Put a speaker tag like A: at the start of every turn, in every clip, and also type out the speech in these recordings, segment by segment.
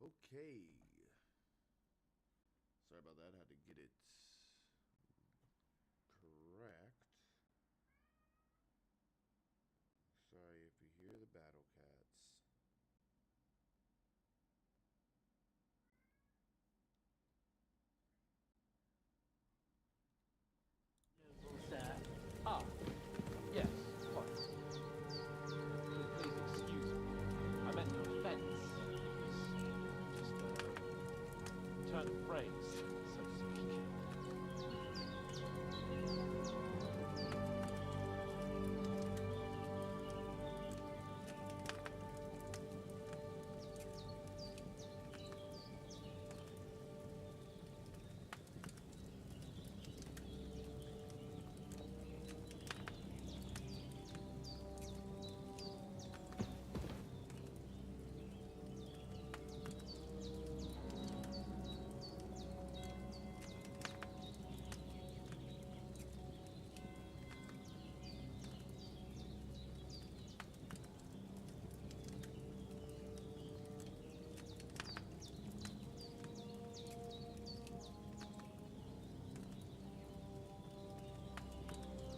A: Okay. Sorry about that. Had to get it correct. Sorry if you hear the battle cats.
B: Ah, yes, what? Please excuse me. I meant no offense. It was just a turn of phrase, so to speak.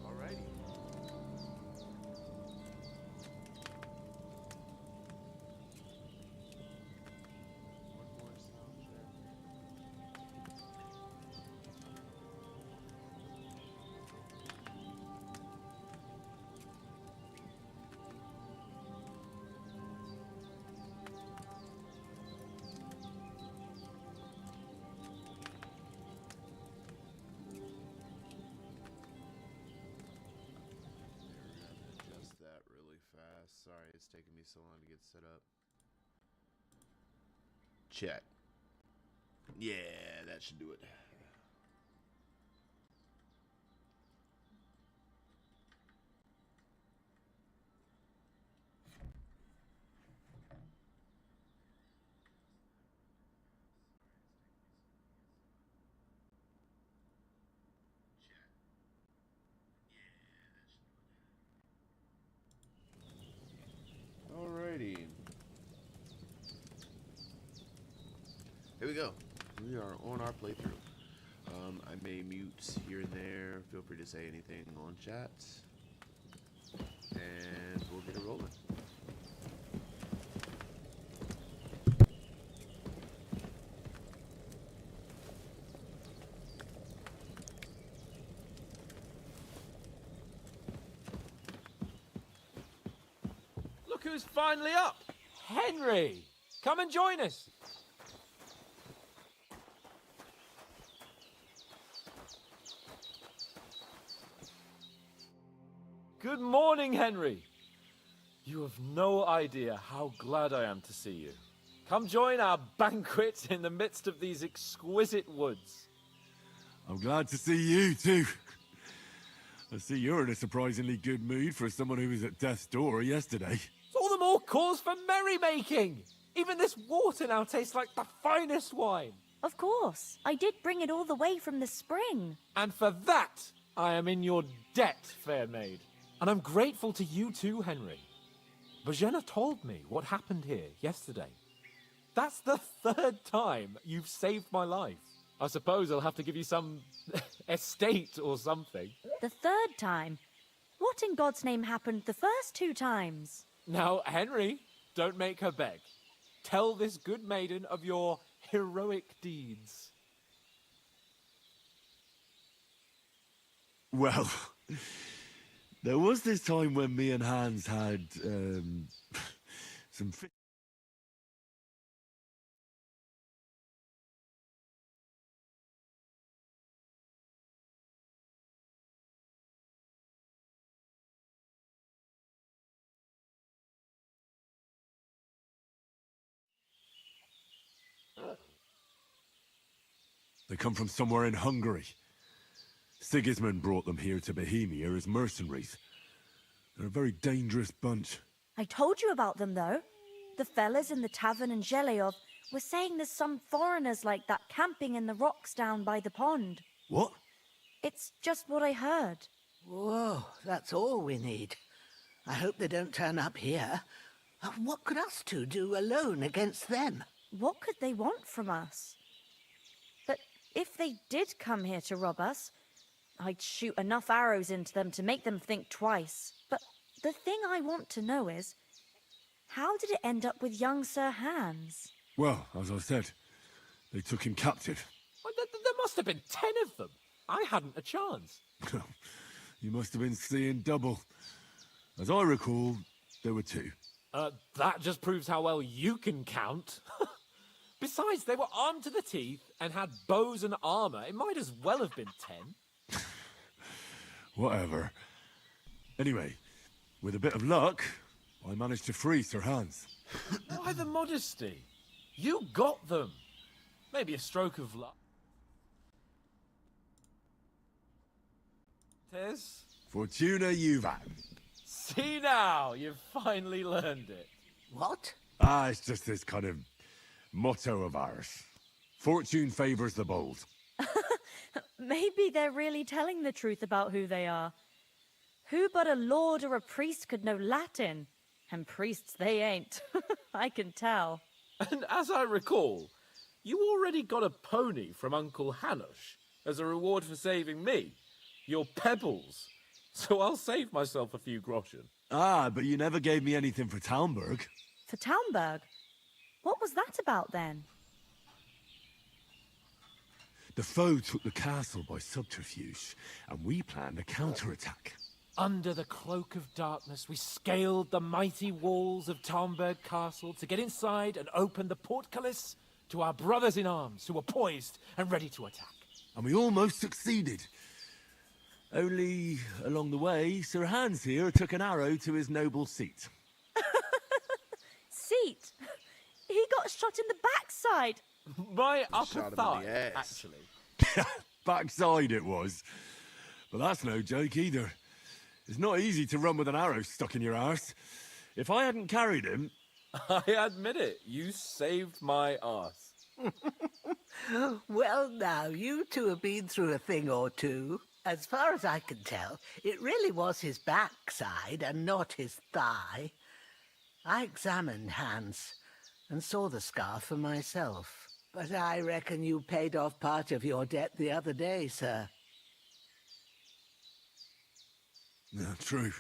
A: Alrighty. One more sound check. We're gonna have to adjust that really fast. Sorry, it's taking me so long to get set up. Check. Yeah, that should do it. Alrighty. Here we go. We are on our playthrough. I may mute here and there. Feel free to say anything on chat. And we'll get it rolling.
B: Look who's finally up! Henry! Come and join us! Good morning, Henry! You have no idea how glad I am to see you. Come join our banquet in the midst of these exquisite woods.
C: I'm glad to see you too. I see you're in a surprisingly good mood for someone who was at death's door yesterday.
B: It's all the more cause for merrymaking! Even this water now tastes like the finest wine.
D: Of course. I did bring it all the way from the spring.
B: And for that, I am in your debt, fair maid. And I'm grateful to you too, Henry. Bajena told me what happened here yesterday. That's the third time you've saved my life. I suppose I'll have to give you some estate or something.
D: The third time? What in God's name happened the first 2 times?
B: Now, Henry, don't make her beg. Tell this good maiden of your heroic deeds.
C: Well, there was this time when me and Hans had, some They come from somewhere in Hungary. Sigismund brought them here to Bohemia as mercenaries. They're a very dangerous bunch.
D: I told you about them, though. The fellas in the tavern in Zheleov were saying there's some foreigners like that camping in the rocks down by the pond.
C: What?
D: It's just what I heard.
E: Whoa, that's all we need. I hope they don't turn up here. What could us two do alone against them?
D: What could they want from us? But if they did come here to rob us, I'd shoot enough arrows into them to make them think twice. But the thing I want to know is, how did it end up with young Sir Hans?
C: Well, as I said, they took him captive.
B: Well, there must have been 10 of them. I hadn't a chance.
C: You must have been seeing double. As I recall, there were 2.
B: That just proves how well you can count. Besides, they were armed to the teeth and had bows and armor. It might as well have been 10.
C: Whatever. Anyway, with a bit of luck, I managed to free Sir Hans.
B: Why the modesty? You got them. Maybe a stroke of luck. Tez?
C: Fortuna Juvat.
B: See now, you've finally learned it.
E: What?
C: It's just this kind of motto of ours. Fortune favors the bold.
D: Maybe they're really telling the truth about who they are. Who but a lord or a priest could know Latin? And priests they ain't. I can tell.
B: And as I recall, you already got a pony from Uncle Hanush as a reward for saving me. Your pebbles. So I'll save myself a few groschen.
C: But you never gave me anything for Talmberg.
D: For Talmberg? What was that about then?
C: The foe took the castle by subterfuge, and we planned a counterattack.
B: Under the cloak of darkness, we scaled the mighty walls of Talmberg Castle to get inside and open the portcullis to our brothers in arms who were poised and ready to attack.
C: And we almost succeeded. Only, along the way, Sir Hans here took an arrow to his noble seat.
D: Seat? He got shot in the backside.
B: My
A: Shot
B: upper
A: him in
B: thigh,
A: the ass.
B: actually.
C: Backside it was. But that's no joke either. It's not easy to run with an arrow stuck in your arse. If I hadn't carried him...
B: I admit it, you saved my arse.
E: Well, now, you two have been through a thing or two. As far as I can tell, it really was his backside and not his thigh. I examined Hans and saw the scar for myself. But I reckon you paid off part of your debt the other day, sir.
C: No, true.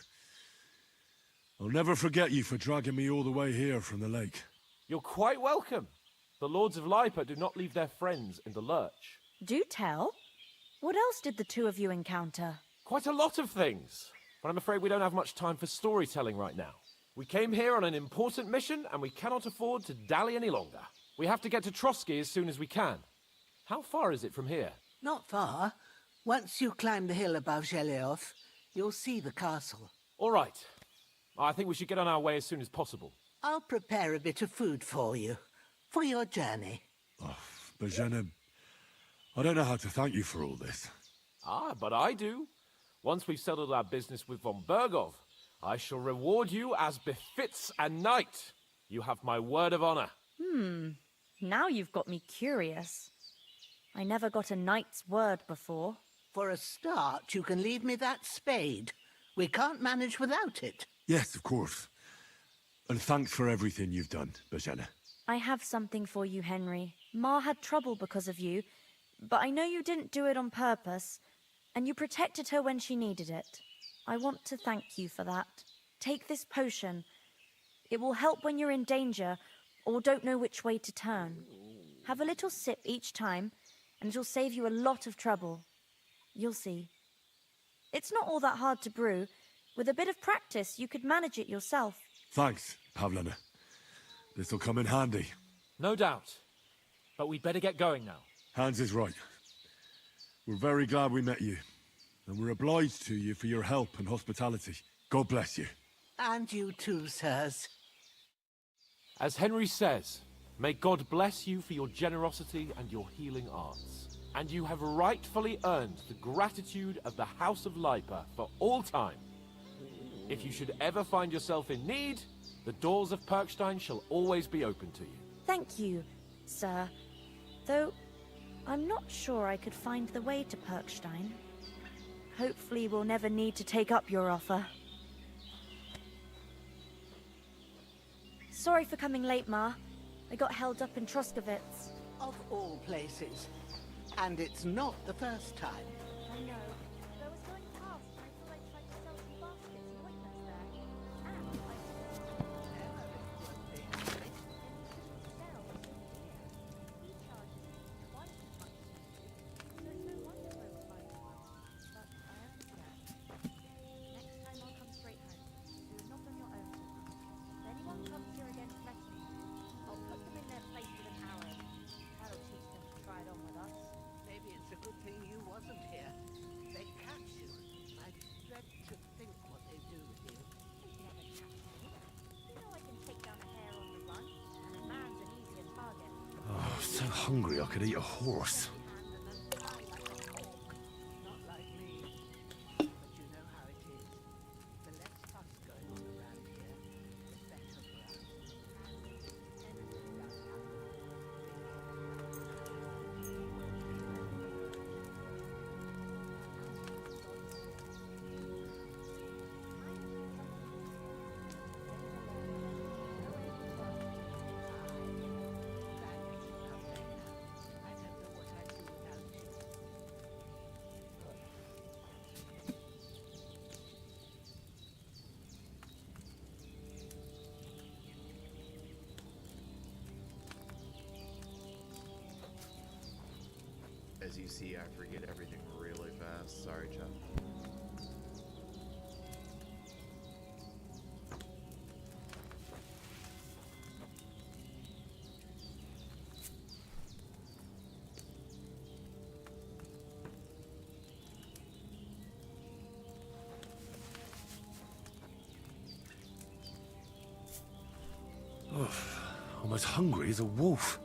C: I'll never forget you for dragging me all the way here from the lake.
B: You're quite welcome. The Lords of Lipa do not leave their friends in the lurch.
D: Do tell. What else did the two of you encounter?
B: Quite a lot of things. But I'm afraid we don't have much time for storytelling right now. We came here on an important mission, and we cannot afford to dally any longer. We have to get to Trotsky as soon as we can. How far is it from here?
E: Not far. Once you climb the hill above Zheleov, you'll see the castle.
B: All right. I think we should get on our way as soon as possible.
E: I'll prepare a bit of food for you, for your journey.
C: Oh, Bozhena, I don't know how to thank you for all this.
B: But I do. Once we've settled our business with von Bergov, I shall reward you as befits a knight. You have my word of honor.
D: Now you've got me curious. I never got a knight's word before.
E: For a start, you can leave me that spade. We can't manage without it.
C: Yes, of course. And thanks for everything you've done, Bozhena.
D: I have something for you, Henry. Ma had trouble because of you, but I know you didn't do it on purpose, and you protected her when she needed it. I want to thank you for that. Take this potion. It will help when you're in danger or don't know which way to turn. Have a little sip each time, and it'll save you a lot of trouble. You'll see. It's not all that hard to brew. With a bit of practice, you could manage it yourself.
C: Thanks, Pavlena. This'll come in handy.
B: No doubt. But we'd better get going now.
C: Hans is right. We're very glad we met you. And we're obliged to you for your help and hospitality. God bless you.
E: And you too, sirs.
B: As Henry says, may God bless you for your generosity and your healing arts. And you have rightfully earned the gratitude of the House of Lipa for all time. If you should ever find yourself in need, the doors of Perkstein shall always be open to you.
D: Thank you, sir. Though, I'm not sure I could find the way to Perkstein. Hopefully we'll never need to take up your offer. Sorry for coming late, Ma. I got held up in Troskovitz.
E: Of all places. And it's not the first time.
D: I know. But I was going past and I thought I'd try to sell some baskets and ointments there. And I
E: Never it would be Henry.
D: Sell was in here. He charges me twice as much as you do, so it's no wonder folks buy his wine. But I understand. Next time I'll come straight home. Do it not on your own. If anyone comes here again threatening me, I'll put them in their place with an arrow. That'll teach them to try it on with us.
E: Maybe it's a good thing you wasn't here. They catch you. I dread to think what they do with you.
D: They'd never catch me. You know I can take down a hare on the run, and a man's an easier target.
C: Oh, I'm so hungry I could eat a horse.
E: Not like me. But you know how it is. The less fuss going on around here, the better for us. And anything does happen. I don't know what I'd do without you.
A: As you see, I forget everything really fast. Sorry, Chuck.
C: I'm as hungry as a wolf.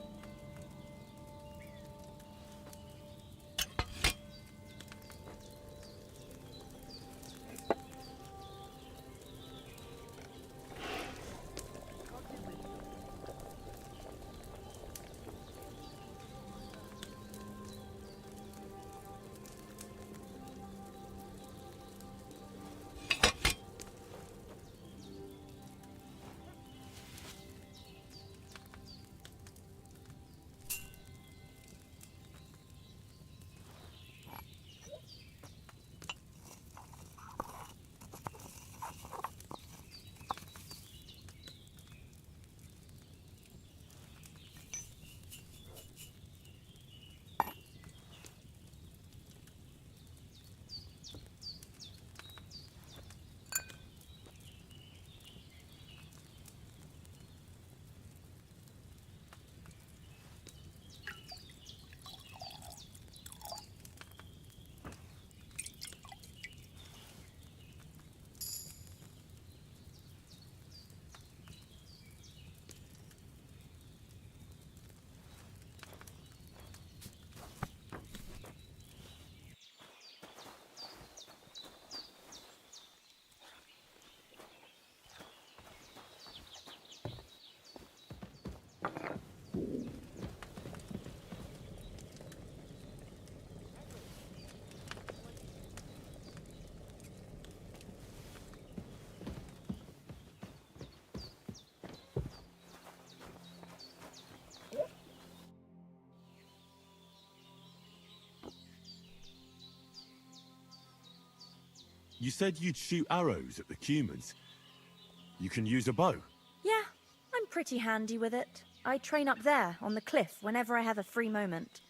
C: You said you'd shoot arrows at the humans. You can use a bow.
D: Yeah, I'm pretty handy with it. I train up there, on the cliff, whenever I have a free moment.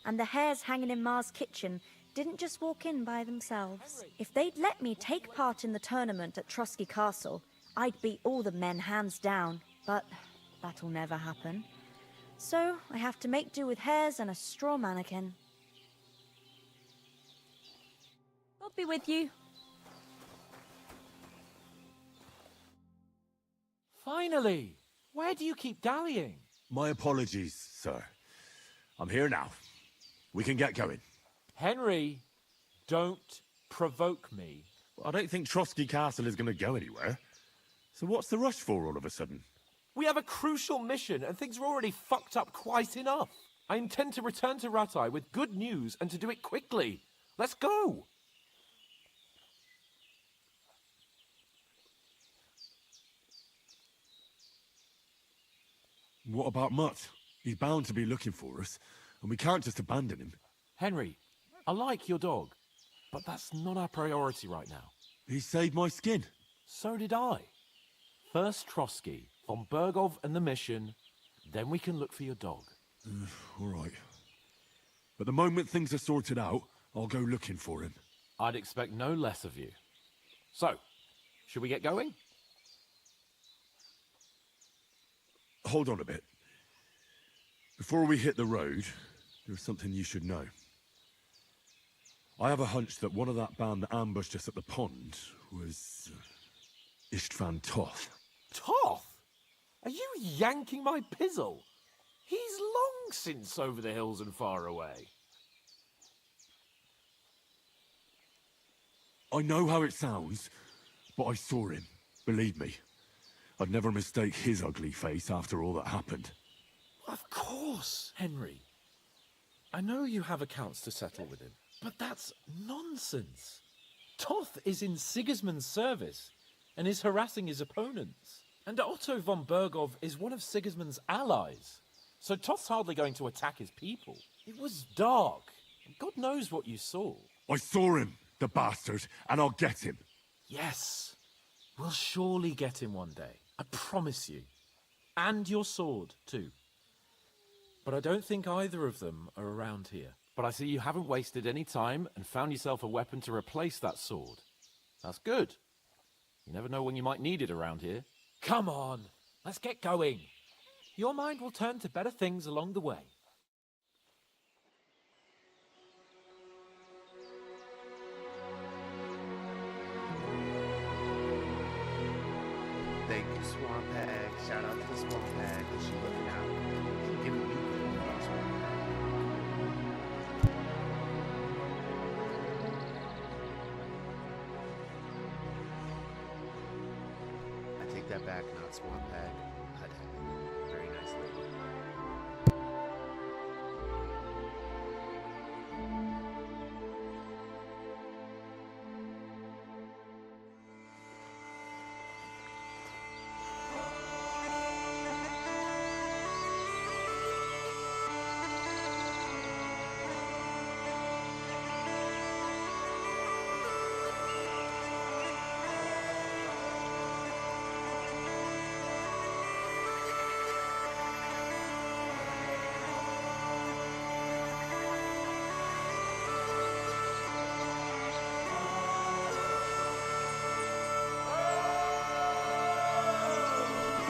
D: And the hares hanging in Ma's kitchen didn't just walk in by themselves. If they'd let me take part in the tournament at Trosky Castle, I'd beat all the men hands down. But that'll never happen. So I have to make do with hares and a straw mannequin. I'll be with you.
B: Finally! Where do you keep dallying?
C: My apologies, sir. I'm here now. We can get going.
B: Henry, don't provoke me.
C: I don't think Trosky Castle is going to go anywhere. So what's the rush for all of a sudden?
B: We have a crucial mission, and things are already fucked up quite enough. I intend to return to Rattay with good news and to do it quickly. Let's go!
C: What about Mutt? He's bound to be looking for us, and we can't just abandon him.
B: Henry, I like your dog, but that's not our priority right now.
C: He saved my skin.
B: So did I. First Trotsky, von Bergov and the mission, then we can look for your dog.
C: All right. But the moment things are sorted out, I'll go looking for him.
B: I'd expect no less of you. So, should we get going?
C: Hold on a bit. Before we hit the road, there's something you should know. I have a hunch that one of that band that ambushed us at the pond was Istvan Toth.
B: Toth? Are you yanking my pizzle? He's long since over the hills and far away.
C: I know how it sounds, but I saw him. Believe me. I'd never mistake his ugly face after all that happened.
B: Of course, Henry. I know you have accounts to settle with him, but that's nonsense. Toth is in Sigismund's service and is harassing his opponents. And Otto von Bergov is one of Sigismund's allies. So Toth's hardly going to attack his people. It was dark. God knows what you saw.
C: I saw him, the bastard, and I'll get him.
B: Yes, we'll surely get him one day. I promise you. And your sword, too. But I don't think either of them are around here. But I see you haven't wasted any time and found yourself a weapon to replace that sword. That's good. You never know when you might need it around here. Come on, let's get going. Your mind will turn to better things along the way.
A: Thank you, Swamp Hag. Shout out to the Swamp Hag. What's she looking out? She's giving me good advice. I take that back, not Swamp Hag. Hut Hag. Very nice lady.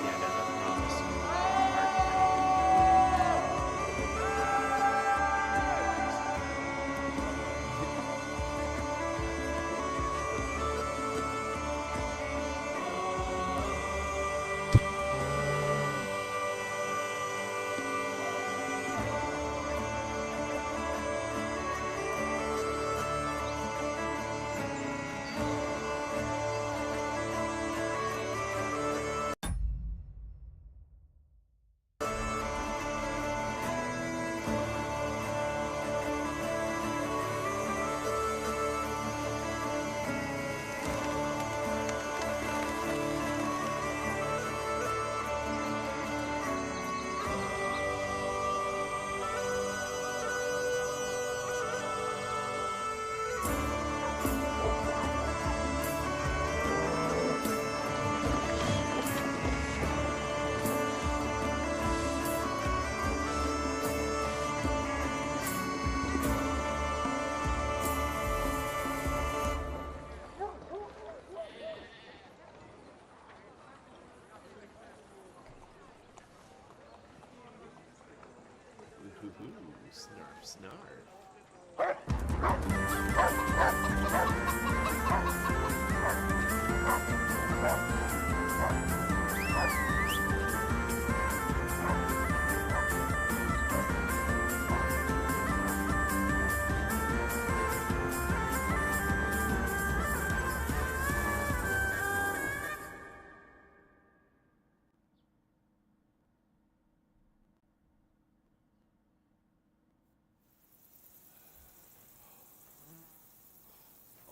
A: Yeah, guys, I promise you. Ooh, snarf, snarf.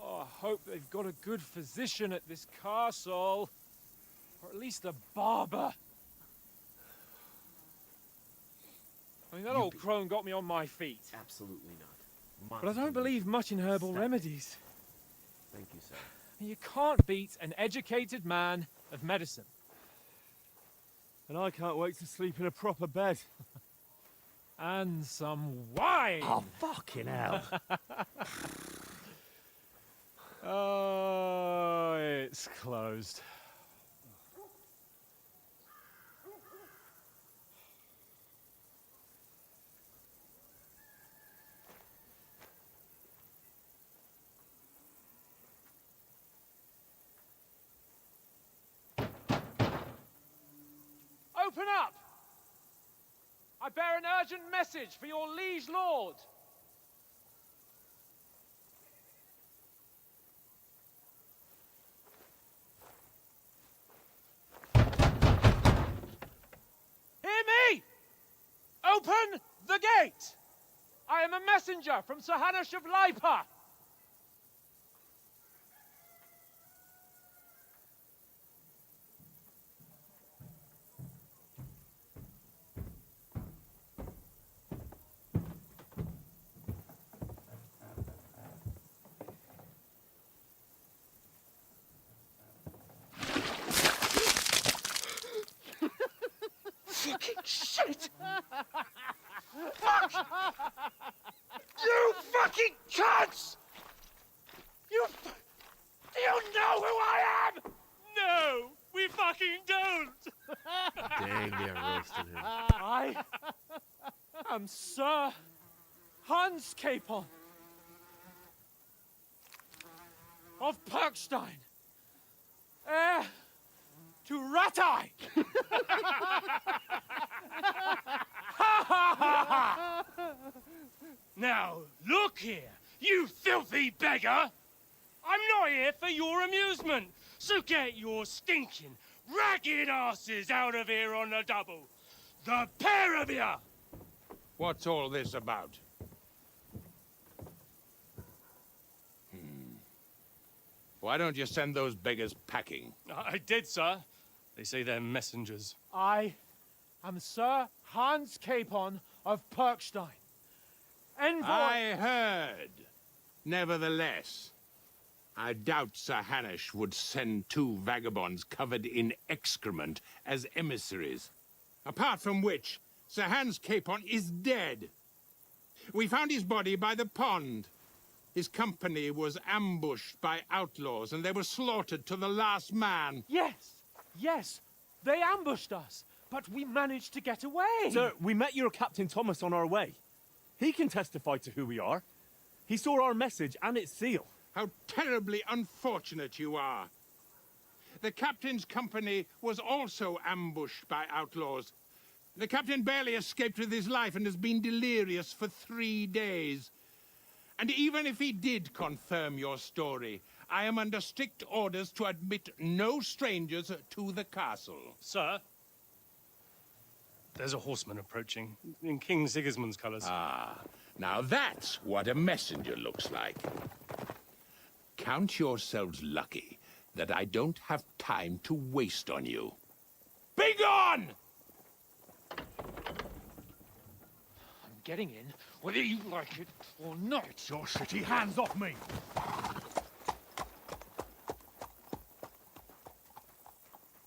F: Oh, I hope they've got a good physician at this castle. Or at least a barber. I mean, that old crone got me on my feet.
A: Absolutely not.
F: But I
A: Monster
F: don't believe much in herbal
A: Stop.
F: remedies.
A: Thank you, sir.
F: You can't beat an educated man of medicine.
C: And I can't wait to sleep in a proper bed.
F: And some wine!
C: Oh, fucking hell.
F: Oh, it's closed. Open up! I bear an urgent message for your liege lord. Hear me! Open the gate! I am a messenger from Sir Hanush of Lipa. Fucking shit! Fuck! You fucking cunts! Do you know who I am? No, we fucking don't!
A: Dang, they are roasting him.
F: I am Sir Hans Capon of Perkstein, heir to Ratai. Now, look here, you filthy beggar! I'm not here for your amusement, so get your stinking, ragged asses out of here on the double. The pair of you!
G: What's all this about? Why don't you send those beggars packing?
F: I did, sir. They say they're messengers. I am Sir Hans Capon of Perkstein. Envoy...
G: I heard. Nevertheless, I doubt Sir Hanush would send two vagabonds covered in excrement as emissaries. Apart from which, Sir Hans Capon is dead. We found his body by the pond. His company was ambushed by outlaws, and they were slaughtered to the last man.
F: Yes, they ambushed us, but we managed to get away.
H: Sir, we met your Captain Thomas on our way. He can testify to who we are. He saw our message and its seal.
G: How terribly unfortunate you are. The captain's company was also ambushed by outlaws. The captain barely escaped with his life and has been delirious for 3 days. And even if he did confirm your story, I am under strict orders to admit no strangers to the castle.
F: Sir, there's a horseman approaching in King Sigismund's colours.
G: Ah, now that's what a messenger looks like. Count yourselves lucky that I don't have time to waste on you. Be gone!
F: I'm getting in, whether you like it or not.
C: Your shitty hands off me!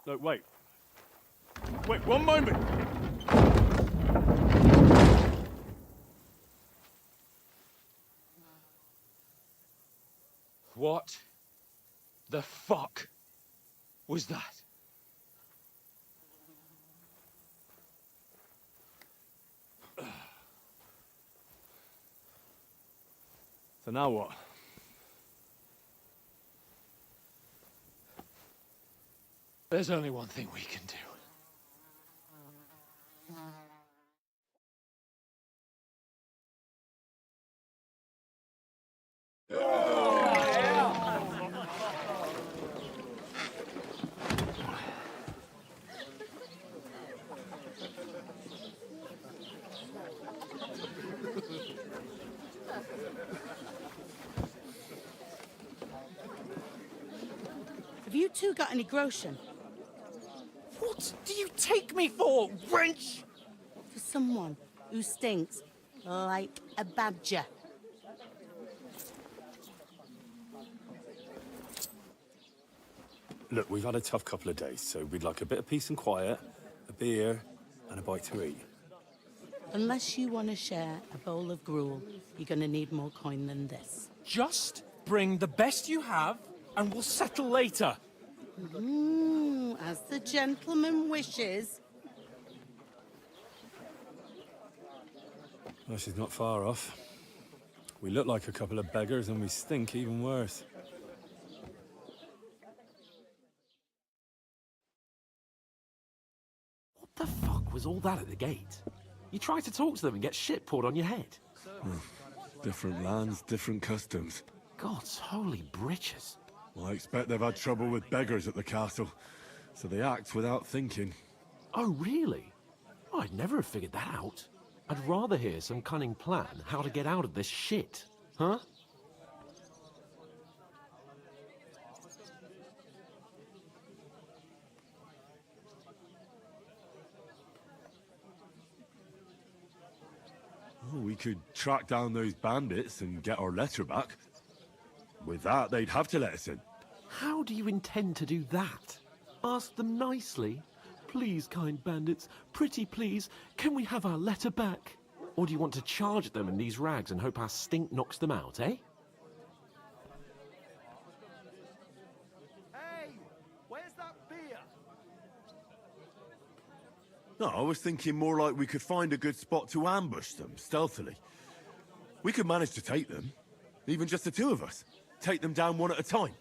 H: No, wait. Wait, one moment!
F: What the fuck was that?
H: So now what?
F: There's only one thing we can do.
I: Have you two got any groschen?
B: What do you take me for, wench?
I: For someone who stinks like a badger.
H: Look, we've had a tough couple of days, so we'd like a bit of peace and quiet, a beer, and a bite to eat.
I: Unless you want to share a bowl of gruel, you're going to need more coin than this.
B: Just bring the best you have, and we'll settle later.
I: As the gentleman wishes.
H: Well, she's not far off. We look like a couple of beggars, and we stink even worse.
B: What the fuck was all that at the gate? You try to talk to them and get shit poured on your head.
C: Different lands, different customs.
B: God's holy britches.
C: Well, I expect they've had trouble with beggars at the castle, so they act without thinking.
B: Oh, really? I'd never have figured that out. I'd rather hear some cunning plan how to get out of this shit. Huh?
C: Oh, we could track down those bandits and get our letter back. With that, they'd have to let us in.
B: How do you intend to do that? Ask them nicely. Please, kind bandits, pretty please, can we have our letter back? Or do you want to charge at them in these rags and hope our stink knocks them out, eh?
H: Hey, where's that beer?
C: No, I was thinking more like we could find a good spot to ambush them, stealthily. We could manage to take them, even just the two of us. Take them down one at a time.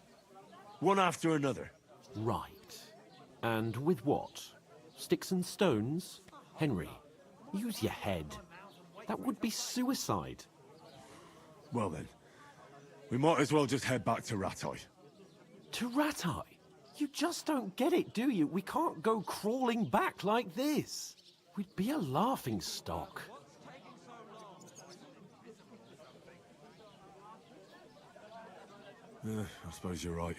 C: One after another.
B: Right. And with what? Sticks and stones? Henry, use your head. That would be suicide.
C: Well then, we might as well just head back to Rattay.
B: To Rattay? You just don't get it, do you? We can't go crawling back like this. We'd be a laughing stock.
C: I suppose you're right.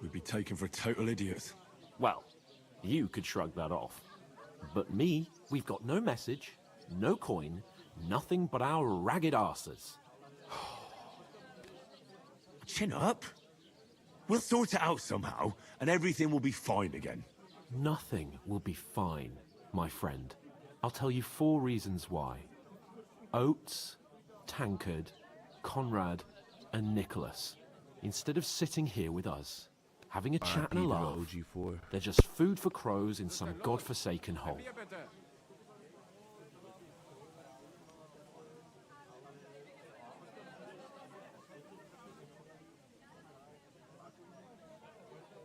C: We'd be taken for total idiots.
B: Well, you could shrug that off. But me, we've got no message, no coin, nothing but our ragged arses.
C: Chin up. We'll sort it out somehow, and everything will be fine again.
B: Nothing will be fine, my friend. I'll tell you 4 reasons why. Oates, Tankard, Conrad, and Nicholas. Instead of sitting here with us, having a chat and a laugh, they're just food for crows in some godforsaken hole.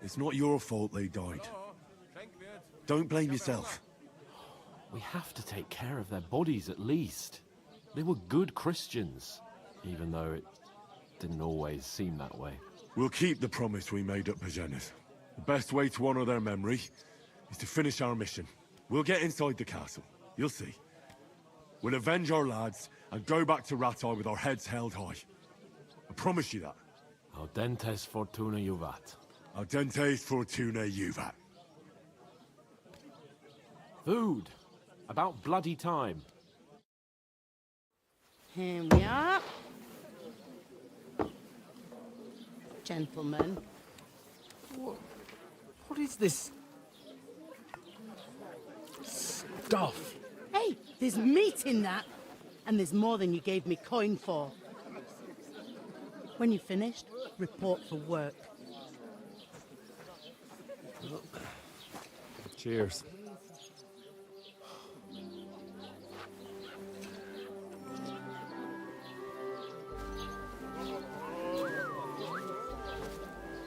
C: It's not your fault they died. Don't blame yourself.
B: We have to take care of their bodies at least. They were good Christians, even though it didn't always seem that way.
C: We'll keep the promise we made at Pagenis. The best way to honor their memory is to finish our mission. We'll get inside the castle. You'll see. We'll avenge our lads and go back to Rattay with our heads held high. I promise you that.
B: Audentes fortuna juvat.
C: Audentes fortuna juvat.
B: Food. About bloody time.
I: Here we are. Gentlemen.
B: What is this stuff?
I: Hey, there's meat in that. And there's more than you gave me coin for. When you're finished, report for work.
H: Cheers.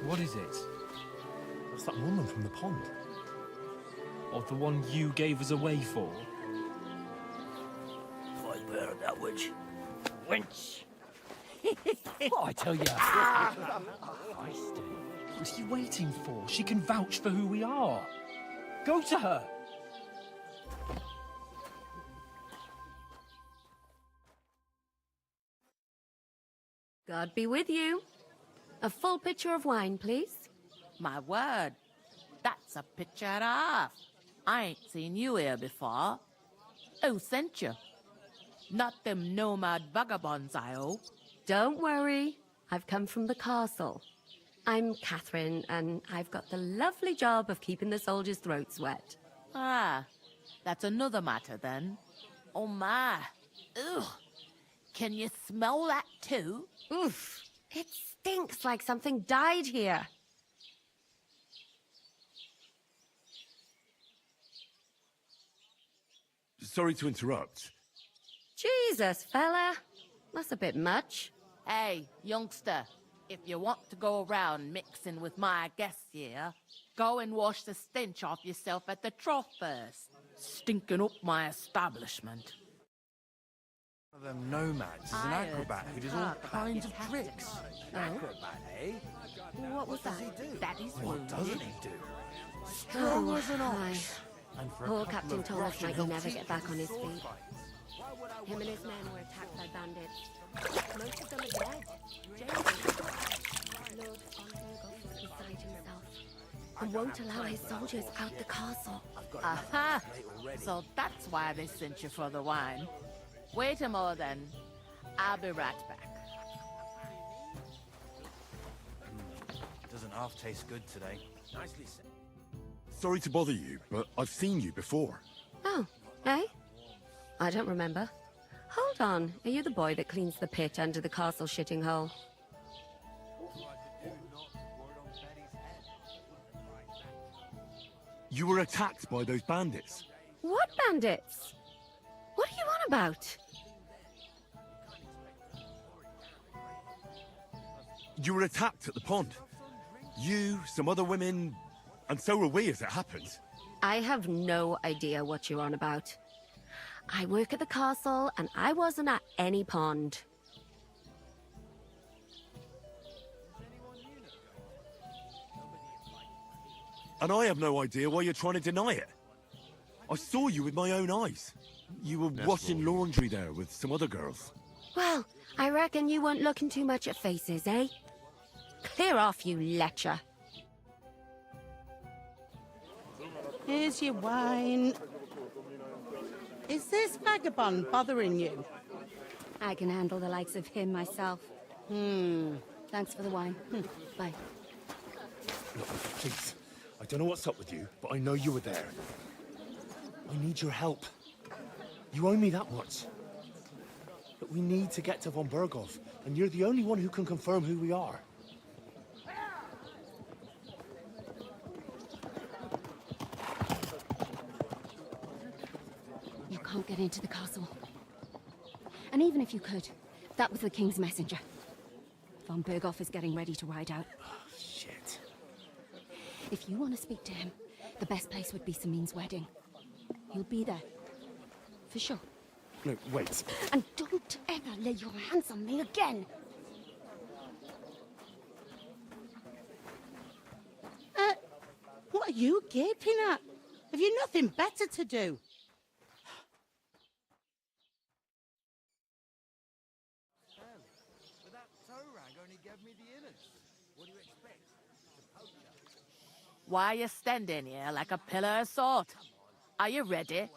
B: What is it?
H: What's that woman from the pond?
B: Or the one you gave us away for?
J: I bear that witch. Wench!
B: What I tell you? What are you waiting for? She can vouch for who we are. Go to her.
K: God be with you. A full pitcher of wine, please.
L: My word, that's a picture and a half. I ain't seen you here before. Who sent you? Not them nomad vagabonds, I hope.
K: Don't worry. I've come from the castle. I'm Catherine, and I've got the lovely job of keeping the soldiers' throats wet.
L: Ah, that's another matter then. Oh my. Ugh. Can you smell that too?
K: Oof. It stinks like something died here.
C: Sorry to interrupt.
K: Jesus, fella. That's a bit much.
L: Hey, youngster, if you want to go around mixing with my guests here, go and wash the stench off yourself at the trough first. Stinking up my establishment.
M: One of them nomads is an acrobat who does all kinds of tricks. Acrobat, eh?
K: What was that?
L: That is
M: What doesn't he do?
K: Strong
M: Strong as an ox. And for a
K: Poor
M: couple
K: Captain
M: of
K: Thomas
M: Russian
K: might
M: hill
K: never
M: teeth,
K: get back on his
M: sword
K: feet.
M: fight.
K: Him and his men were attacked by bandits. Most of them are dead. Lord Oldengoff is beside himself and won't allow his soldiers out the castle.
L: Aha! So that's why they sent you for the wine. Wait a moment then. I'll be right back.
M: Doesn't half taste good today. Nicely said.
C: Sorry to bother you, but I've seen you before.
K: Oh, eh? I don't remember. Hold on. Are you the boy that cleans the pit under the castle shitting hole?
C: You were attacked by those bandits.
K: What bandits? What are you on about?
C: You were attacked at the pond. You, some other women, and so were we as it happened.
K: I have no idea what you're on about. I work at the castle, and I wasn't at any pond.
C: And I have no idea why you're trying to deny it. I saw you with my own eyes. You were washing laundry there with some other girls.
K: Well, I reckon you weren't looking too much at faces, eh? Clear off, you lecher.
I: Here's your wine. Is this vagabond bothering you?
K: I can handle the likes of him myself. Thanks for the wine. Bye.
H: Look, please. I don't know what's up with you, but I know you were there. I need your help. You owe me that much. But we need to get to von Berghoff, and you're the only one who can confirm who we are.
K: You can't get into the castle. And even if you could, that was the King's messenger. Von Berghoff is getting ready to ride out.
H: Shit.
K: If you want to speak to him, the best place would be Samin's wedding. He'll be there. For sure.
H: No, wait.
K: And don't ever lay your hands on me again!
I: What are you gaping at? Have you nothing better to do?
M: But that toe rag only gave me the innards. What do you expect?
L: Why are you standing here like a pillar of salt? Are you ready?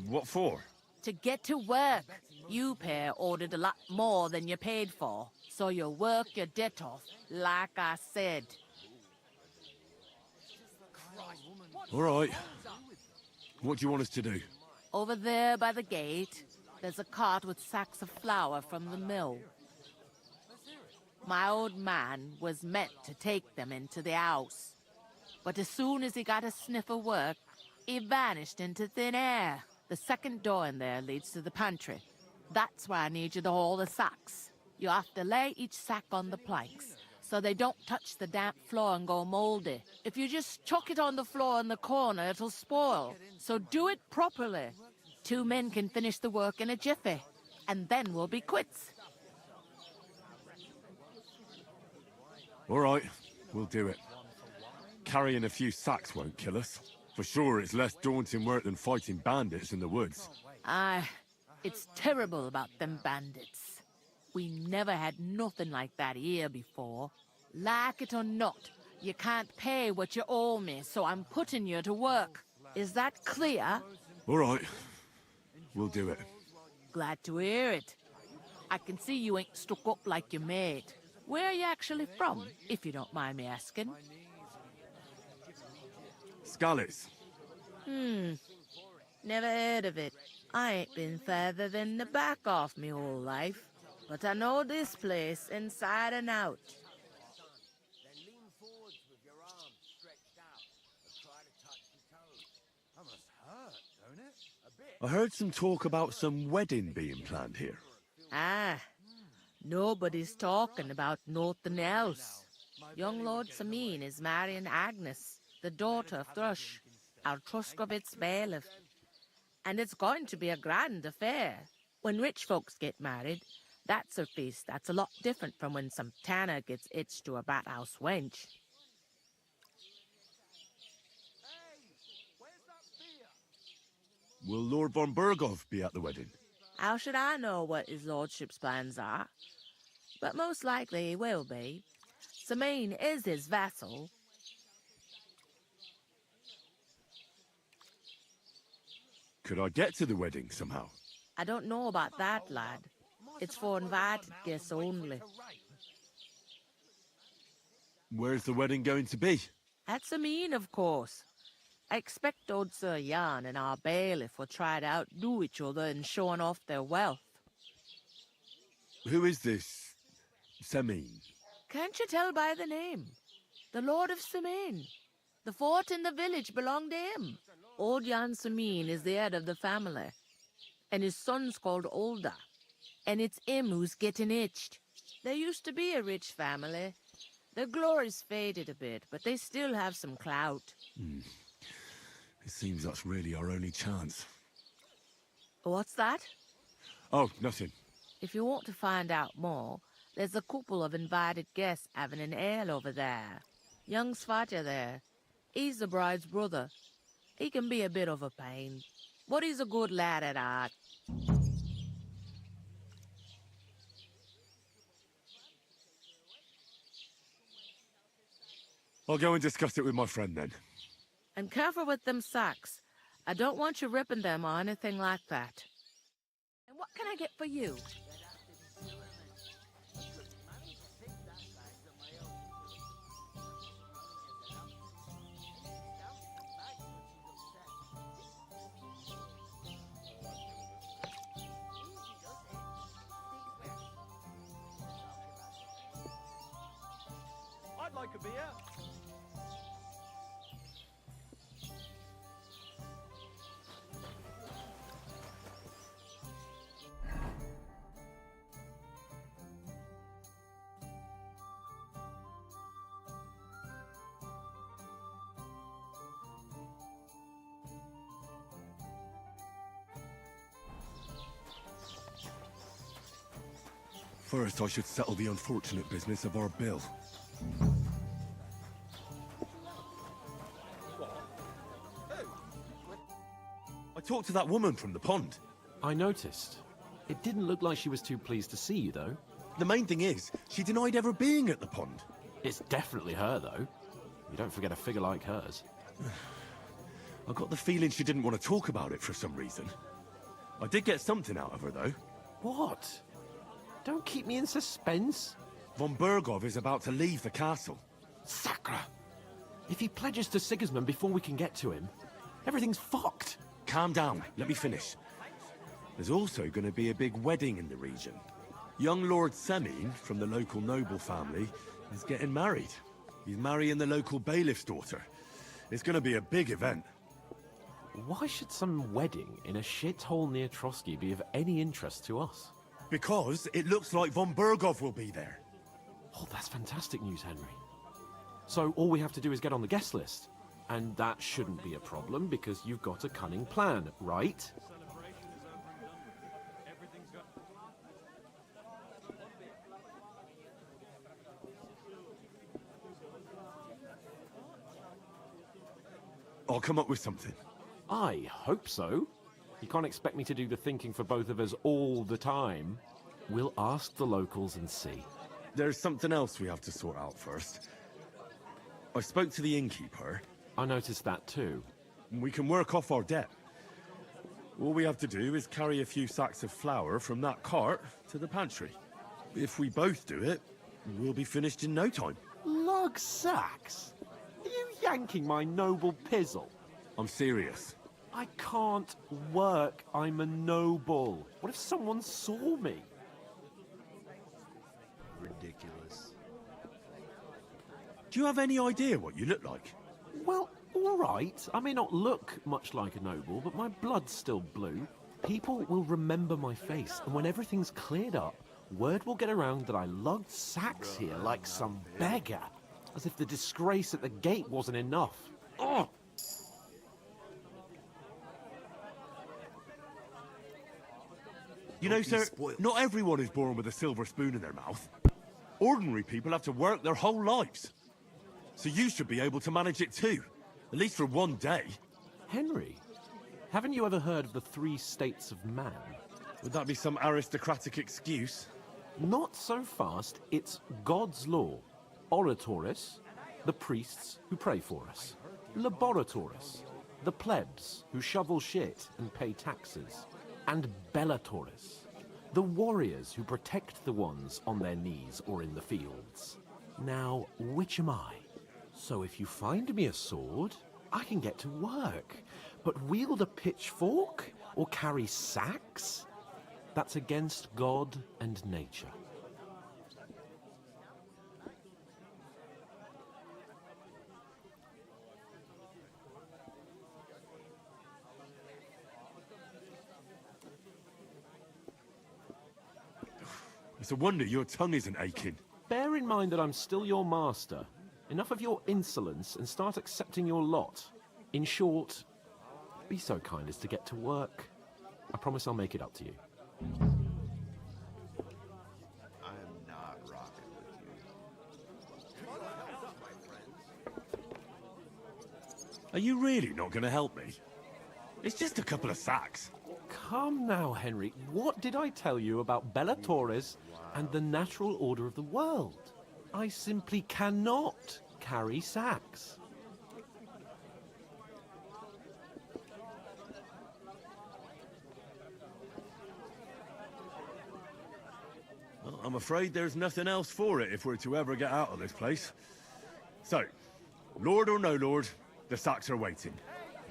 C: What for?
L: To get to work. You pair ordered a lot more than you paid for, so you work your debt off, like I said.
C: All right. What do you want us to do?
L: Over there by the gate, there's a cart with sacks of flour from the mill. My old man was meant to take them into the house, but as soon as he got a sniff of work, he vanished into thin air. The second door in there leads to the pantry. That's why I need you to haul the sacks. You have to lay each sack on the planks, so they don't touch the damp floor and go moldy. If you just chuck it on the floor in the corner, it'll spoil. So do it properly. 2 men can finish the work in a jiffy, and then we'll be quits.
C: All right, we'll do it. Carrying a few sacks won't kill us. For sure, it's less daunting work than fighting bandits in the woods.
L: Aye, it's terrible about them bandits. We never had nothing like that here before. Like it or not, You can't pay what you owe me, so I'm putting you to work. Is that clear?
C: All right. We'll do it.
L: Glad to hear it. I can see you ain't stuck up like your mate. Where are you actually from, if you don't mind me asking?
C: Scallies.
L: Never heard of it. I ain't been further than the back off me whole life. But I know this place inside and out.
M: That must hurt, don't it? A bit.
C: I heard some talk about some wedding being planned here.
L: Ah, nobody's talking about nothing else. Young Lord Sameen is marrying Agnes, the daughter of Thrush, our Truskovitz bailiff. And it's going to be a grand affair. When rich folks get married, that's a feast that's a lot different from when some tanner gets hitched to a bathouse wench.
C: Will Lord von Berghoff be at the wedding?
L: How should I know what his lordship's plans are? But most likely he will be. Sameen is his vassal.
C: Could I get to the wedding somehow?
L: I don't know about that, lad. It's for invited guests only.
C: Where's the wedding going to be?
L: At Sameen, of course. I expect old Sir Jan and our bailiff will try to outdo each other in showing off their wealth.
C: Who is this Semine?
L: Can't you tell by the name? The Lord of Sameen. The fort in the village belonged to him. Old Jan Sameen is the head of the family, and his son's called Olda, and it's him who's getting itched. There used to be a rich family. Their glory's faded a bit, but they still have some clout.
C: It seems that's really our only chance.
L: What's that?
C: Oh, nothing.
L: If you want to find out more, there's a couple of invited guests having an ale over there. Young Svatja there. He's the bride's brother. He can be a bit of a pain, but he's a good lad at heart.
C: I'll go and discuss it with my friend then.
L: And careful with them sacks. I don't want you ripping them or anything like that. And what can I get for you?
B: I'd like a beer.
C: First, I should settle the unfortunate business of our bill. I talked to that woman from the pond.
B: I noticed. It didn't look like she was too pleased to see you, though.
C: The main thing is, she denied ever being at the pond.
B: It's definitely her, though. You don't forget a figure like hers.
C: I got the feeling she didn't want to talk about it for some reason. I did get something out of her, though.
B: What? Don't keep me in suspense.
C: Von Berghoff is about to leave the castle.
B: Sacre! If he pledges to Sigismund before we can get to him, everything's fucked.
C: Calm down, let me finish. There's also going to be a big wedding in the region. Young Lord Semine, from the local noble family, is getting married. He's marrying the local bailiff's daughter. It's going to be a big event.
B: Why should some wedding in a shithole near Trotsky be of any interest to us?
C: Because it looks like von Berghoff will be there.
B: Oh, that's fantastic news, Henry. So all we have to do is get on the guest list. And that shouldn't be a problem because you've got a cunning plan, right?
C: I'll come up with something.
B: I hope so. You can't expect me to do the thinking for both of us all the time. We'll ask the locals and see.
C: There's something else we have to sort out first. I spoke to the innkeeper.
B: I noticed that too.
C: We can work off our debt. All we have to do is carry a few sacks of flour from that cart to the pantry. If we both do it, we'll be finished in no time.
B: Lug sacks? Are you yanking my noble pizzle?
C: I'm serious.
B: I can't work. I'm a noble. What if someone saw me?
A: Ridiculous.
C: Do you have any idea what you look like?
B: Well, all right. I may not look much like a noble, but my blood's still blue. People will remember my face, and when everything's cleared up, word will get around that I lugged sacks here like some beggar. As if the disgrace at the gate wasn't enough. Ugh!
C: You know, sir, not everyone is born with a silver spoon in their mouth. Ordinary people have to work their whole lives. So you should be able to manage it too. At least for one day.
B: Henry, haven't you ever heard of the 3 states of man?
C: Would that be some aristocratic excuse?
B: Not so fast. It's God's law. Oratoris, the priests who pray for us. Laboratoris, the plebs who shovel shit and pay taxes. And Bellatoris, the warriors who protect the ones on their knees or in the fields. Now, which am I? So if you find me a sword, I can get to work. But wield a pitchfork or carry sacks? That's against God and nature.
C: It's a wonder your tongue isn't aching.
B: Bear in mind that I'm still your master. Enough of your insolence and start accepting your lot. In short, be so kind as to get to work. I promise I'll make it up to you.
A: I am not rocking with you.
C: Are you really not going to help me? It's just a couple of sacks.
B: Come now, Henry. What did I tell you about Bellatoris and the natural order of the world? I simply cannot carry sacks.
C: Well, I'm afraid there's nothing else for it if we're to ever get out of this place. So, Lord or no Lord, the sacks are waiting.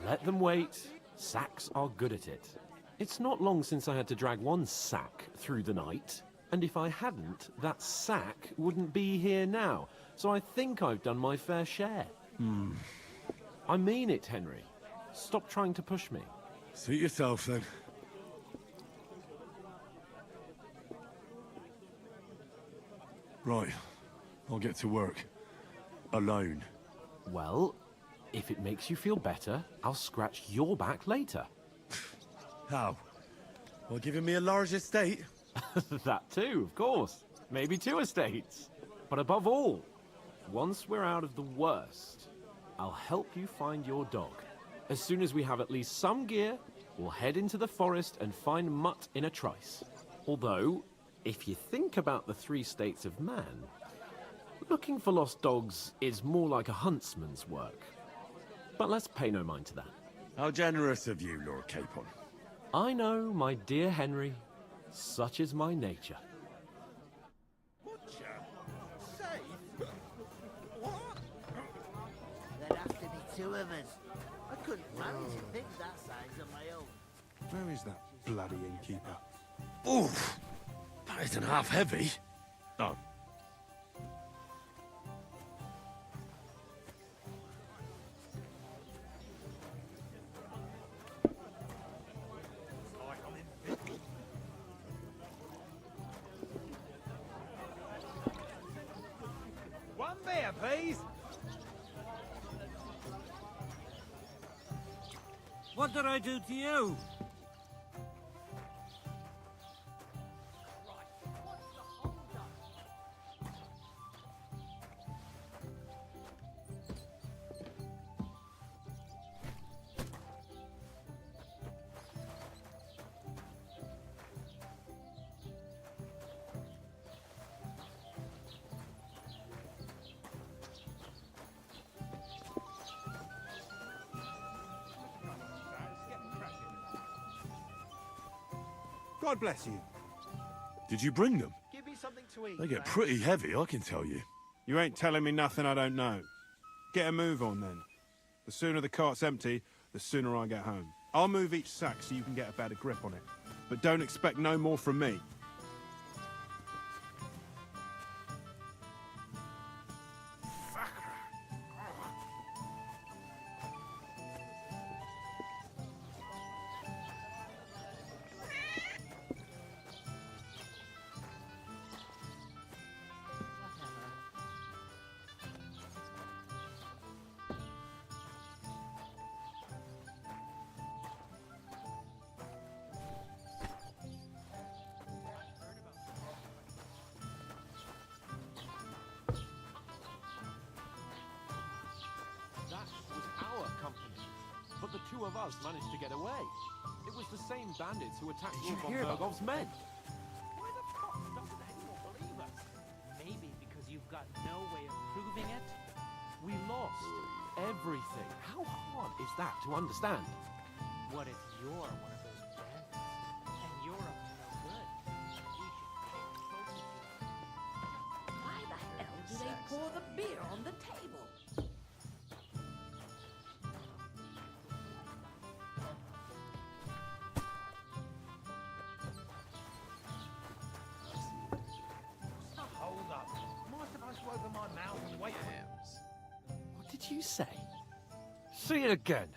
B: Let them wait. Sacks are good at it. It's not long since I had to drag one sack through the night, and if I hadn't, that sack wouldn't be here now. So I think I've done my fair share. I mean it, Henry. Stop trying to push me.
C: Suit yourself, then. Right. I'll get to work. Alone.
B: Well, if it makes you feel better, I'll scratch your back later.
C: How? Well, giving me a large estate?
B: That too, of course. Maybe 2 estates. But above all, once we're out of the worst, I'll help you find your dog. As soon as we have at least some gear, we'll head into the forest and find Mutt in a trice. Although, if you think about the 3 states of man, looking for lost dogs is more like a huntsman's work. But let's pay no mind to that.
C: How generous of you, Lord Capon.
B: I know, my dear Henry. Such is my nature.
E: Butcher? Safe? What? There'd have to be 2 of us. I couldn't manage a pig that size on my own.
M: Where is that bloody innkeeper?
C: Oof! That isn't half heavy. Oh.
J: One beer, please. What did I do to you?
M: God bless you.
C: Did you bring them?
M: Give me something to eat.
C: They get pretty heavy, I can tell you.
H: You ain't telling me nothing I don't know. Get a move on, then. The sooner the cart's empty, the sooner I get home. I'll move each sack so you can get a better grip on it. But don't expect no more from me.
B: That was our company. But the two of us managed to get away. It was the same bandits who attacked
J: Did you
B: Lord von
J: hear that?
B: Bergov's men. Why the fuck doesn't anyone believe us?
J: Maybe because you've got no way of proving it?
B: We lost everything. How hard is that to understand?
J: What if you're one of those bandits? And you're up to no good? We should focus you.
K: Why the hell do they pour the beer on the table?
J: Hold up. Am I supposed to open my mouth and wait for
A: Yams.
B: What did you say?
J: Say it again.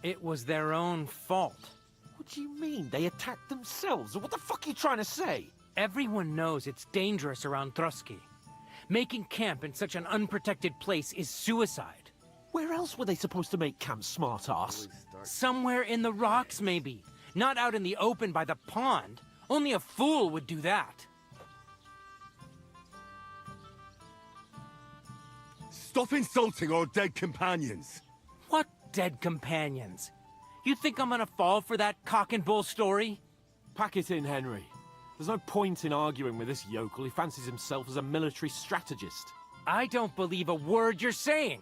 J: It was their own fault.
B: What do you mean? They attacked themselves? What the fuck are you trying to say?
J: Everyone knows it's dangerous around Trusky. Making camp in such an unprotected place is suicide.
B: Where else were they supposed to make camp, smartass?
J: Somewhere in the rocks, maybe. Not out in the open by the pond. Only a fool would do that.
C: Stop insulting our dead companions.
J: What dead companions? You think I'm gonna fall for that cock and bull story?
B: Pack it in, Henry. There's no point in arguing with this yokel. He fancies himself as a military strategist.
J: I don't believe a word you're saying.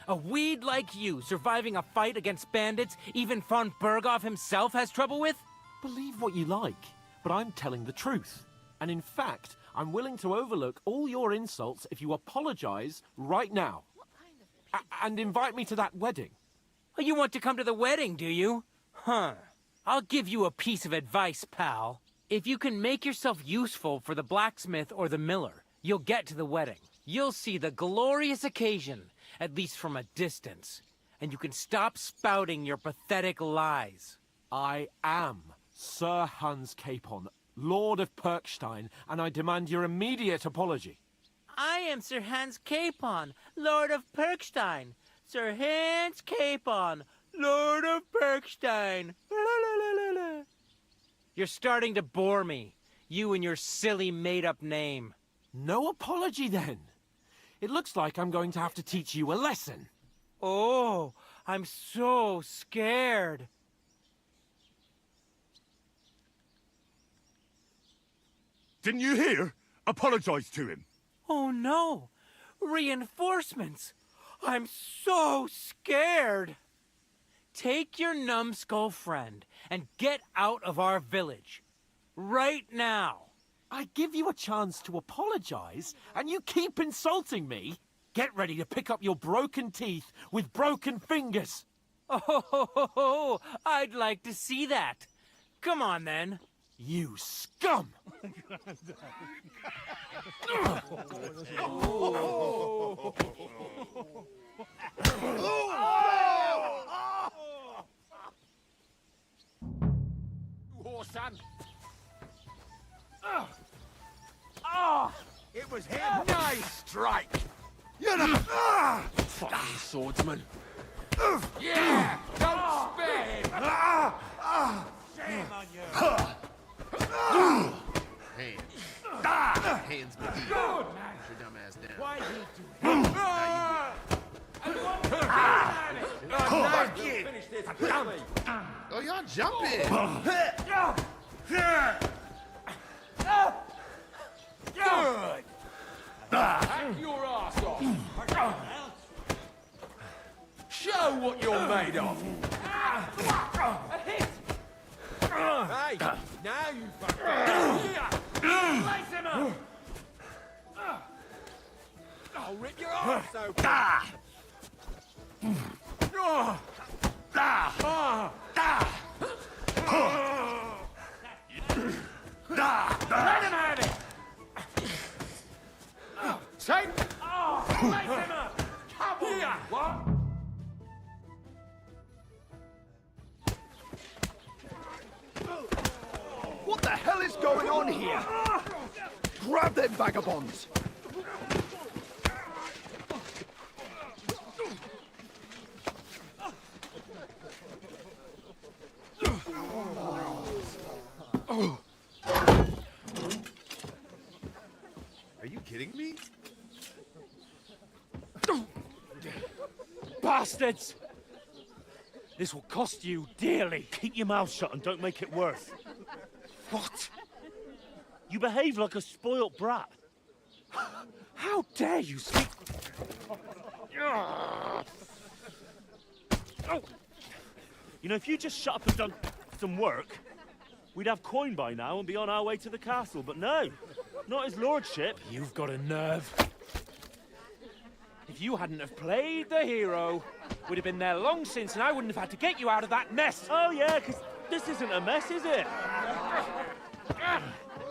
J: A weed like you surviving a fight against bandits even von Berghoff himself has trouble with?
B: Believe what you like, but I'm telling the truth. And in fact, I'm willing to overlook all your insults if you apologize right now. And invite me to that wedding.
J: Oh, you want to come to the wedding, do you? Huh. I'll give you a piece of advice, pal. If you can make yourself useful for the blacksmith or the miller, you'll get to the wedding. You'll see the glorious occasion, at least from a distance. And you can stop spouting your pathetic lies.
B: I am Sir Hans Capon, Lord of Perkstein, and I demand your immediate apology.
J: I am Sir Hans Capon, Lord of Perkstein. Sir Hans Capon, Lord of Perkstein. You're starting to bore me. You and your silly made-up name.
B: No apology, then. It looks like I'm going to have to teach you a lesson.
J: Oh, I'm so scared.
C: Didn't you hear? Apologize to him.
J: Oh no! Reinforcements! I'm so scared! Take your numbskull friend and get out of our village. Right now!
B: I give you a chance to apologize, and you keep insulting me? Get ready to pick up your broken teeth with broken fingers.
J: Oh, I'd like to see that. Come on then.
B: You scum!
G: Son.
M: It was him.
G: Nice strike.
M: You're the...
B: Fucking swordsman.
G: Yeah, don't spare him.
M: Shame on you.
A: Hands. Hands McGee.
G: Good.
A: Put your dumb ass down.
J: Why he do
A: Oh, y'all jumping.
G: Good. Hack your ass off. Show what you're made of.
J: a hit?
G: Hey, now you fucked up.
H: I'll rip your arse open!
B: Let him have it!
H: Take!
B: Let him up! Come on! What?
N: What the hell is going on here? Grab them vagabonds!
A: Are you kidding me?
B: Bastards! This will cost you dearly.
H: Keep your mouth shut and don't make it worse.
B: What?
H: You behave like a spoilt brat.
B: How dare you speak?
H: You know, if you just shut up and done some work, we'd have coin by now and be on our way to the castle. But no, not his lordship.
B: You've got a nerve. If you hadn't have played the hero, we'd have been there long since and I wouldn't have had to get you out of that mess.
H: Oh yeah, because this isn't a mess, is it?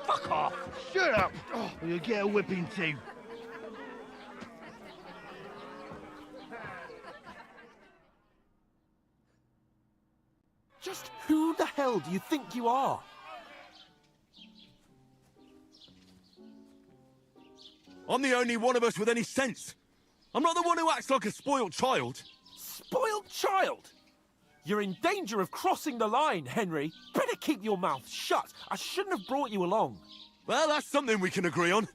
B: Fuck off!
N: Shut up! Or you'll get a whipping too.
B: Just who the hell do you think you are?
C: I'm the only one of us with any sense. I'm not the one who acts like a spoiled child.
B: Spoiled child? You're in danger of crossing the line, Henry. Better keep your mouth shut. I shouldn't have brought you along.
C: Well, that's something we can agree on.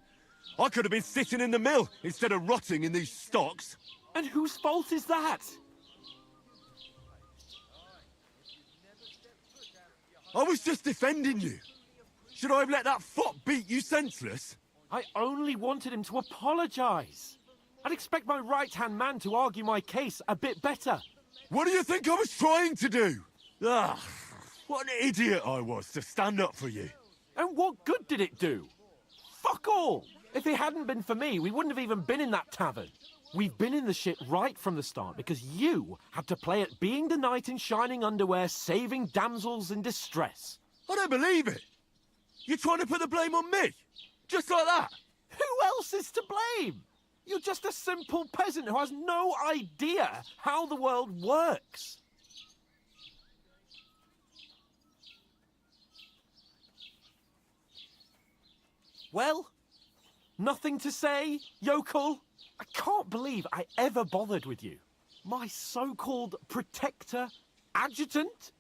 C: I could have been sitting in the mill instead of rotting in these stocks.
B: And whose fault is that?
C: I was just defending you. Should I have let that fop beat you senseless?
B: I only wanted him to apologise. I'd expect my right-hand man to argue my case a bit better.
C: What do you think I was trying to do? Ah, what an idiot I was to stand up for you.
B: And what good did it do? Fuck all! If it hadn't been for me, we wouldn't have even been in that tavern. We've been in the shit right from the start because you had to play at being the knight in shining underwear, saving damsels in distress.
C: I don't believe it. You're trying to put the blame on me? Just like that?
B: Who else is to blame? You're just a simple peasant who has no idea how the world works. Well, nothing to say, yokel? I can't believe I ever bothered with you. My so-called protector, adjutant?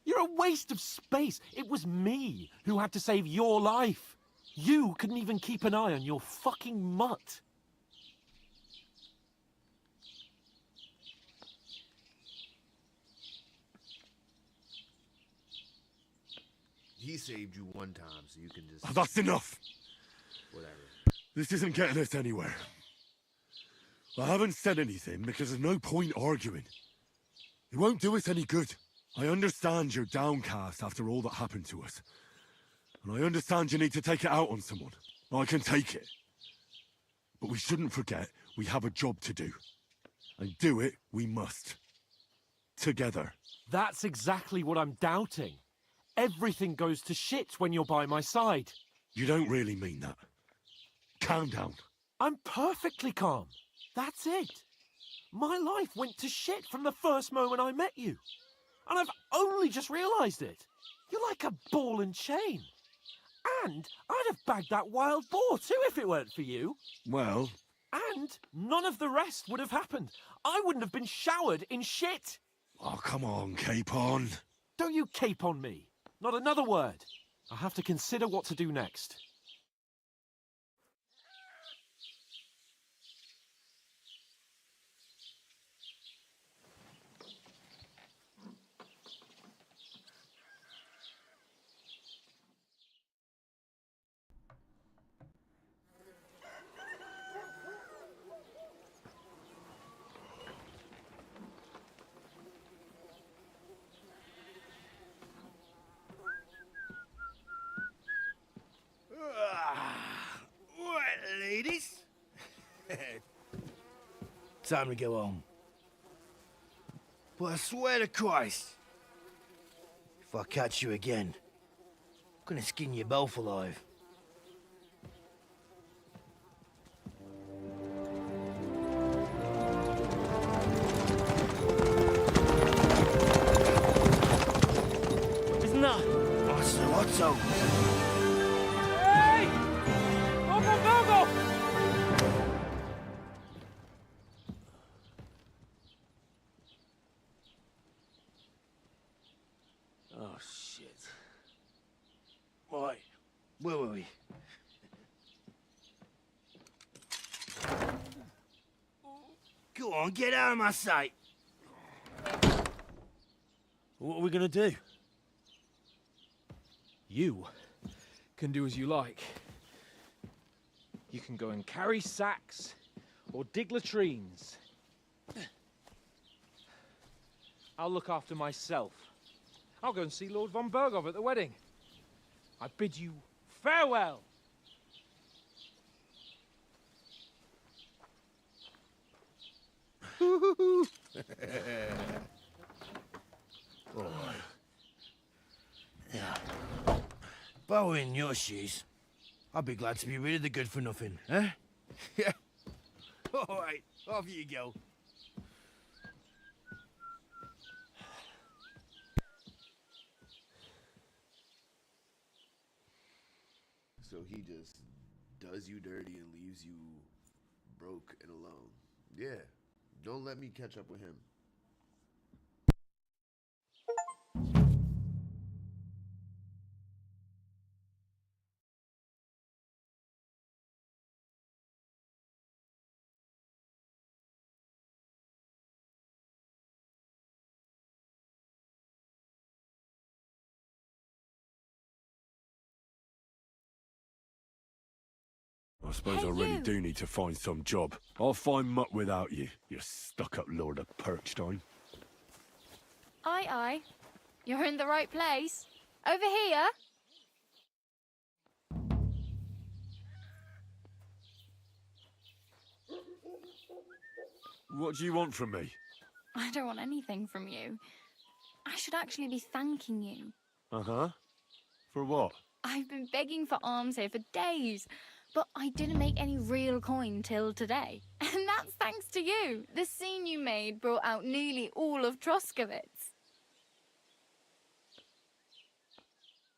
B: You're a waste of space. It was me who had to save your life. You couldn't even keep an eye on your fucking mutt.
A: He saved you one time, so you can just...
C: Oh, that's enough.
A: Whatever.
C: This isn't getting us anywhere. I haven't said anything because there's no point arguing. It won't do us any good. I understand you're downcast after all that happened to us. And I understand you need to take it out on someone. I can take it. But we shouldn't forget we have a job to do. And do it we must. Together.
B: That's exactly what I'm doubting. Everything goes to shit when you're by my side.
C: You don't really mean that. Calm down.
B: I'm perfectly calm. That's it. My life went to shit from the first moment I met you. And I've only just realised it. You're like a ball and chain. And I'd have bagged that wild boar too if it weren't for you.
C: Well...
B: And none of the rest would have happened. I wouldn't have been showered in shit.
C: Oh, come on, Capon.
B: Don't you cape on me. Not another word. I have to consider what to do next.
M: Time to go home. But I swear to Christ, if I catch you again, I'm gonna skin you both alive.
J: Isn't that?
M: What's up?
J: Hey! Go!
M: Oh, shit. Right, where were we? Go on, get out of my sight.
B: What are we gonna do? You can do as you like. You can go and carry sacks or dig latrines. I'll look after myself. I'll go and see Lord von Bergov at the wedding. I bid you farewell.
M: Yeah. If I were in your shoes, I'd be glad to be rid of the good for nothing, eh? Yeah. All right, off you go.
A: So he just does you dirty and leaves you broke and alone. Yeah, don't let me catch up with him.
C: I suppose I really do need to find some job. I'll find mutt without you, you stuck-up Lord of Perkstein.
O: Aye. You're in the right place. Over here.
C: What do you want from me?
O: I don't want anything from you. I should actually be thanking you.
C: Uh-huh. For what?
O: I've been begging for alms here for days, but I didn't make any real coin till today. And that's thanks to you. The scene you made brought out nearly all of Troskowitz.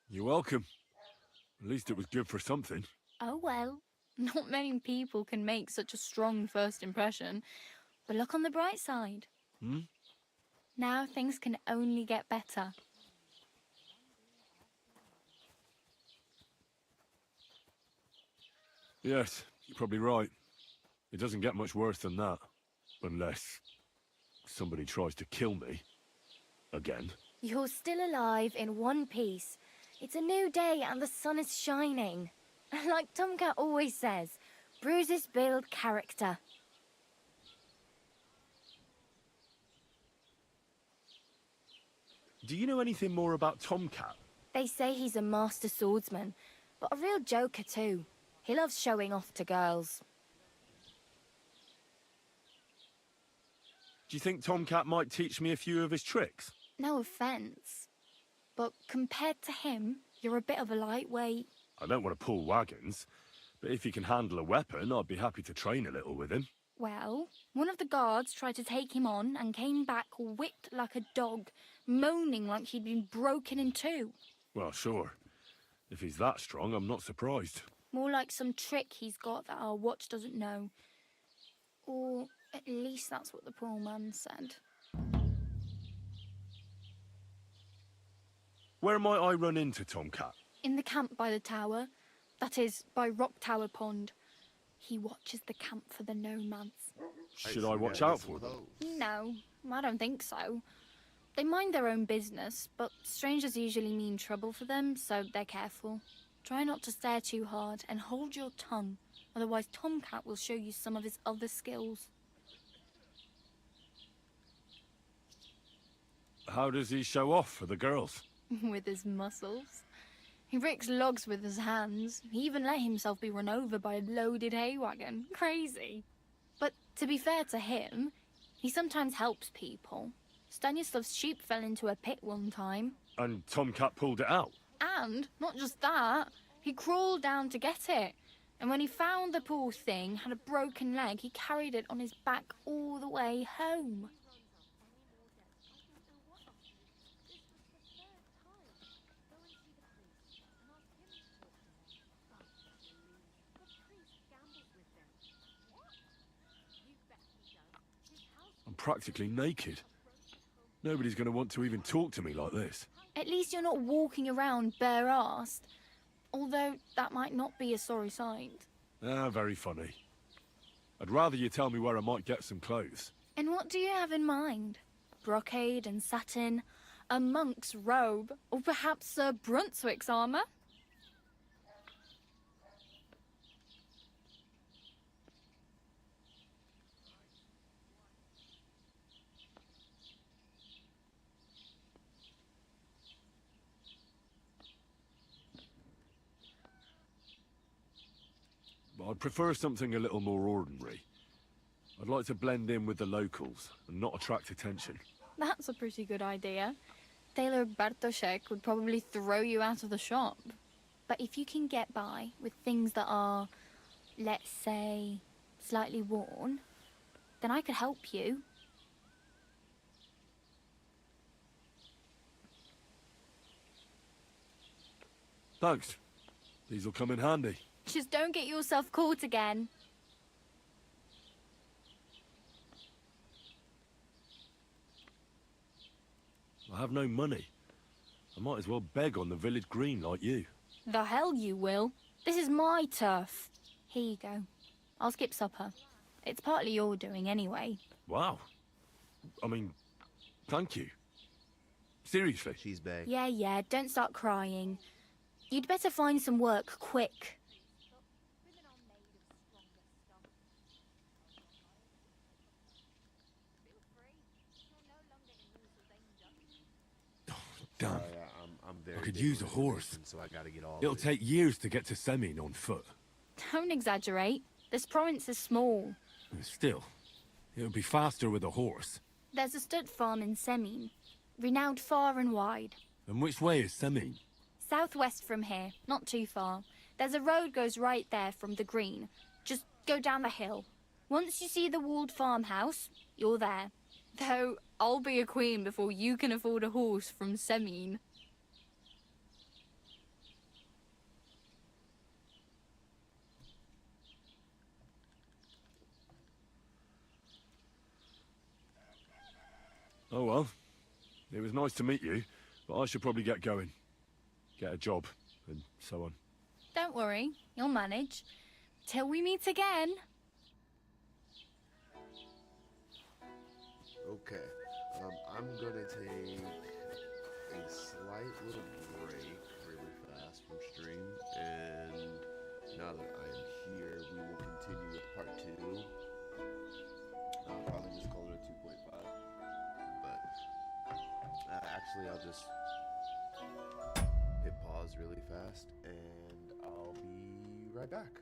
C: You're welcome. At least it was good for something.
O: Oh well, not many people can make such a strong first impression. But look on the bright side.
C: Hmm?
O: Now things can only get better.
C: Yes, you're probably right. It doesn't get much worse than that. Unless somebody tries to kill me. Again.
D: You're still alive in one piece. It's a new day and the sun is shining. Like Tomcat always says, bruises build character.
C: Do you know anything more about Tomcat?
D: They say he's a master swordsman, but a real joker too. He loves showing off to girls.
C: Do you think Tomcat might teach me a few of his tricks?
O: No offence, but compared to him, you're a bit of a lightweight.
C: I don't want to pull wagons, but if he can handle a weapon, I'd be happy to train a little with him.
O: Well, one of the guards tried to take him on and came back whipped like a dog, moaning like he'd been broken in two.
C: Well, sure. If he's that strong, I'm not surprised.
O: More like some trick he's got that our watch doesn't know. Or at least that's what the poor man said.
C: Where might I run into Tomcat?
O: In the camp by the tower. That is, by Rock Tower Pond. He watches the camp for the nomads.
C: Should I watch out for them?
O: No, I don't think so. They mind their own business, but strangers usually mean trouble for them, so they're careful. Try not to stare too hard and hold your tongue, otherwise Tomcat will show you some of his other skills.
C: How does he show off for the girls?
O: With his muscles. He rakes logs with his hands. He even let himself be run over by a loaded hay wagon. Crazy. But To be fair to him, he sometimes helps people. Stanislav's sheep fell into a pit one time.
C: And Tomcat pulled it out.
O: And, not just that, he crawled down to get it. And when he found the poor thing had a broken leg, he carried it on his back all the way home.
C: I'm practically naked. Nobody's going to want to even talk to me like this.
O: At least you're not walking around bare-arsed. Although that might not be a sorry sight.
C: Ah, very funny. I'd rather you tell me where I might get some clothes.
O: And what do you have in mind? Brocade and satin? A monk's robe? Or perhaps Sir Brunswick's armour?
C: I'd prefer something a little more ordinary. I'd like to blend in with the locals and not attract attention.
O: That's a pretty good idea. Tailor Bartoszek would probably throw you out of the shop. But if you can get by with things that are, let's say, slightly worn, then I could help you.
C: Thanks. These'll come in handy.
O: Just don't get yourself caught again.
C: I have no money. I might as well beg on the village green like you.
O: The hell you will. This is my turf. Here you go. I'll skip supper. It's partly your doing anyway.
C: Wow. I mean, thank you. Seriously.
A: She's bae.
O: Yeah, don't start crying. You'd better find some work quick.
C: Damn.
A: I'm very
C: I could
A: big
C: use a
A: on
C: horse.
A: distance, so I gotta get all
C: It'll
A: of it.
C: take years to get to Semin on foot.
O: Don't exaggerate. This province is small.
C: Still, it'll be faster with a horse.
O: There's a stud farm in Semin, renowned far and wide.
C: And which way is Semin?
O: Southwest from here, not too far. There's a road goes right there from the green. Just go down the hill. Once you see the walled farmhouse, you're there. Though, I'll be a queen before you can afford a horse from Semin.
C: Oh well. It was nice to meet you, but I should probably get going. Get a job, and so on.
O: Don't worry, you'll manage. Till we meet again.
A: Okay. I'm gonna take a slight little break really fast from stream, and now that I'm here, we will continue with part 2. I'll probably just call it a 2.5, but actually I'll just hit pause really fast, and I'll be right back.